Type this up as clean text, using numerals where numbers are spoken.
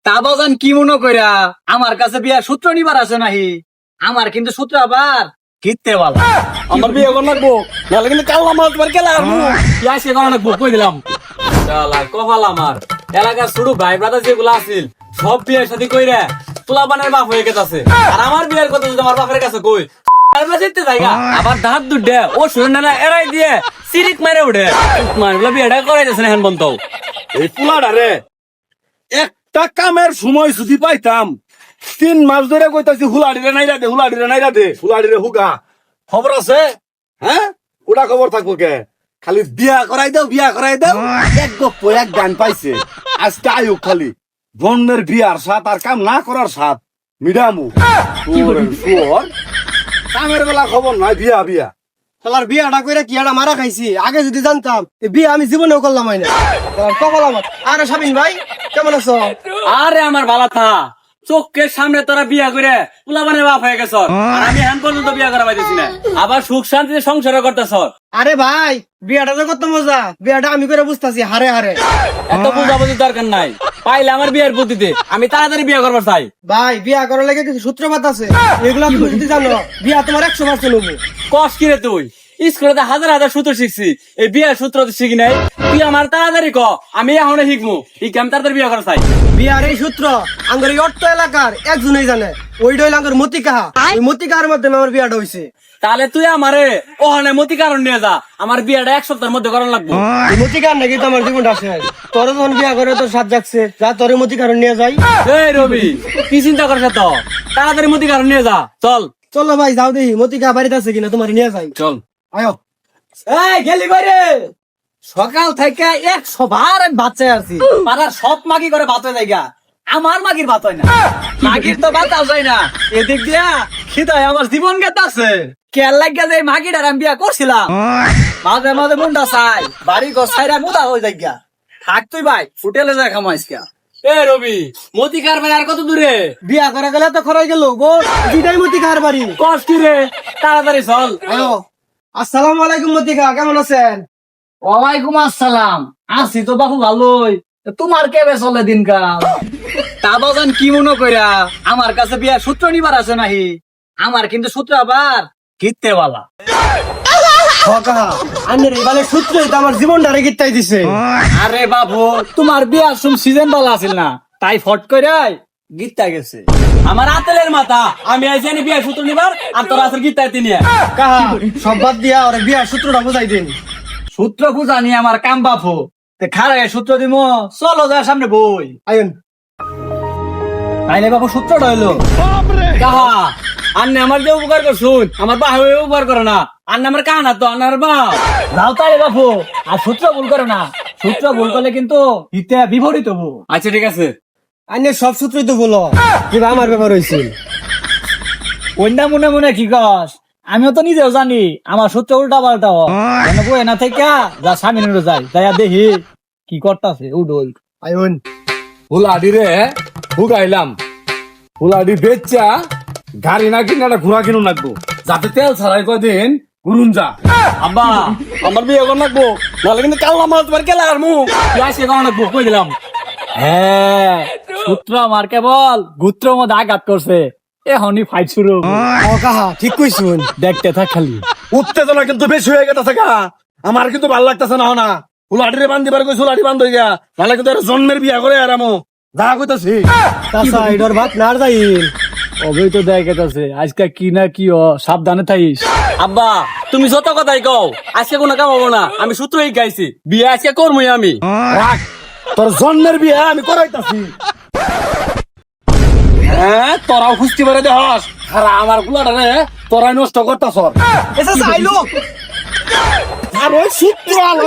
তা বাজান কি মনে কইরা আমার কাছে বিয়ার সূত্র নিবার আছে নাহি? আমার কিন্তু সূত্র আবার কিনতে বলা। আমার বিয়ে কর লাগবো, নাহলে কিন্তু কাল আমার তোমার কেলা আর আজকে করা লাগবো কই দিলাম। শালা কপাল আমার, এলাকার ছোট ভাই ব্রাদার যেগুলো আছিল সব বিয়ের সাথে কইরা তোলাবানের বাপ হয়ে গেছে। আর আমার বিয়ের কথা যদি আমার বাপের কাছে কই আবার দাঁত দুধে ও শুনে না এরাই দিয়ে সিরিক মারে উঠে মারগুলো বিয়েটা করাইতেছে না এখন বন্ধ। এই পোলাটা রে একটা কামের সময় যদি পাইতাম 3 মাস ধরে কইতাছি হুলাড়িরে নাইরা দে, হুলাড়িরে নাইরা দে, হুলাড়িরে হুগা। খবর আছে? হ্যাঁ, ওটা খবর থাকবো কে? খালি বিয়া করাই দাও, বিয়া করাই দাও। এক গপ্প এক গান পাইছে আজকে আয়ুক খালি বন্যের বিয়ার সাথ আর কাম না করার সাথ মিডামু শুয়োর। কামের বেলা খবর নাই, বিয়া বিয়া শালার বিয়াটা কইরা কি একটা মারা খাইছি। আগে যদি জানতাম এই বিয়ে আমি জীবনেও করলাম না। শালার কপাল আমার। আরে শামিন ভাই কেমন আছো? আরে আমার ভালো থা, চোখের সামনে তোরা বিয়া করে পোলাবানের বাপ হয়ে গেছ আর আমি এখন পর্যন্ত বিয়া করা পাইতেছি না, আবার সুখ শান্তিতে সংসার করতেছ। আরে ভাই বিয়াটা তো কত মজা, বিয়াটা আমি করে বুঝতাছি হারে হারে। এত বুঝাবুঝির দরকার নাই, পাইলে আমার বিয়ের বুদ্ধিতে আমি তাড়াতাড়ি বিয়ে করবার চাই। ভাই বিয়া করার লাগে কিছু সূত্রপাত আছে, এগুলা তুমি যদি জানো বিয়া তোমার 100% হবো। কস কিরে তুই? স্কুলে হাজার হাজার সূত্র শিখছি, এই বিয়ের সূত্র তো শিখি নাই। তুই আমার তাড়াতাড়ি ক, আমি এখন শিখবো। আমি তাড়াতাড়ি বিয়ে করা চাই। বিয়ার এই সূত্র আঙ্গর এই অর্থ এলাকার একজনই জানে, ওইটা হইল আঙ্গর মতি কাহা। ওই মতি কাহার মাধ্যমে আমার বিয়াটা হইছে। তাহলে তুই আমারে ওখানে মতি কারণ নিয়ে যা, আমার বিয়েটা 1 সপ্তাহের মধ্যে করার লাগবে। মতি কাহার নাকি তো আমার জীবনটা শেষ। তোর যখন বিয়া করে তোর সাথ যাচ্ছে, যা তোর মতি কারণ নিয়ে যাই। এই রবি, কি চিন্তা করছ তো? তাড়াতাড়ি মতি কারণ নিয়ে যা, চল। চলো ভাই যাও দেখি মতি কাহা বাড়িতে আছে কিনা, তোমার নিয়ে যাই। চল। আয়ো। এই গেলি বাইরে, সকাল থেকে 100 বার আমি ভাত চাই আছি। পাড়ার সব মাগি করে ভাত হয়ে যায়, আমার মাগির ভাত হয় না। মাগির তো ভাত যায় না, এদিক দিয়া খিদায় আমার জীবন গেতে আছে। কেয়ার লাগিয়া যে মাগিটার আমি বিয়া করছিলাম, মাঝে মাঝে মুন্ডা চাই, বাড়ি ঘর ছাইরা মুদা হয়ে যায়। থাক তুই ভাই, ফুটেলে যায় খামাইস কা। এ রবি, মতি কার বাড়ি আর কত দূরে? বিয়া করে গেলে তো খরাই গেল গো, দুইটাই মতি কাহার বাড়ি। কষ্ট কি রে, তাড়াতাড়ি চল। আয়ো। আসসালামু আলাইকুম মতি কাহা, কেমন আছেন? ওয়ালাইকুম আসসালাম, আছি তো বাবু ভালোই। তোমার কেবে চলে দিনকাল? তা বাজান কি মনে কইরা আমার কাছে বিয়ার সূত্র নিবার আছে নাহি? আমার কিন্তু সূত্র আবার কিনতে বলা। আন্নের এইবারে সূত্রই তো আমার জীবনটা রেখে দিছে। আরে বাবু, তোমার বিয়ার সিজন বলা আছিল না, তাই ফট করে গীতা গেছে। আমার আতেলের মাথা, আমি আইসি বিয়ার সূত্র নিবার, আর তোর আছে গীতাইতে নিয়ে। কাহা সব বাদ দিয়া ওরে বিয়ার সূত্রটা বুঝাই দিন। সূত্র বুঝা নিয়ে আমার কাম বাপু, খারাপ সূত্র দিব। চলো যা সামনে বই আয়ন। তাইলে বাবু সূত্রটা হইলো কাহা আন্নে আমার যে উপকার করছুন, আমার বাহ উপকার করে না। আন্নে আমার কানা তো আন্নার বাপ যাও তাই বাপু। আর সূত্র ভুল করে না, সূত্র ভুল করলে কিন্তু হিতে বিপরীত হবো। আচ্ছা ঠিক আছে, আন্নের সব সূত্রই তো বলো, কিবা আমার ব্যাপার হয়েছিল। অন্য মনে মনে কি কস? আমিও তো নিজেও জানি আমার সূত্র উল্টা পাল্টা বই না থেকে যা স্বামী যাই তাই দেখি কি করতেছে উডল। আয়ন। হুলাড়ি রে হুগাইলাম, হুলাড়ি বেচা গাড়ি না কিনে একটা ঘোড়া কিনুন লাগবো, যাতে তেল ছাড়াই কদিন ঘুরুন যা। আব্বা, আমার বিয়ে কর লাগবো, নাহলে কিন্তু কাল আমার তোমার কেলা আর মুখ আজকে কেমন লাগবো কই দিলাম। হ্যাঁ, সূত্র আমার কেবল গুত্র মধ্যে আঘাত করছে, এখনই ফাইট শুরু। ও কাহা ঠিক কইছুন। দেখতে থাক খালি। উত্তেজনা কিন্তু বেশি হয়ে গেছে গা, আমার কিন্তু ভাল লাগতেছে না। না হুলাড়ি রে বান্ধিবার কইছো, হুলাড়ি বান্ধ হয়ে গা, নাহলে কিন্তু জন্মের বিয়া করে আর আমো যা কইতাছি। কাঁচা এডর ভাত নার যাইন। অবৈ তো দেখাইতেছে আজকে কি না কি সাবধানে থাইস। আব্বা, তুমি যত কথাই কও, আজকে কোনো কাম হবো না। আমি সূত্রই গাইছি, বিয়ে আজকে করবই আমি। রাখ, তোর জন্মের বিয়া আমি করাইতাছি। হ্যাঁ, তোরাও খুঁজতে পারে দেহস, আর আমার গুলাটা রে তোরাই নষ্ট করতাছ। এসে আইলো। আর ওই সূত্র আলো,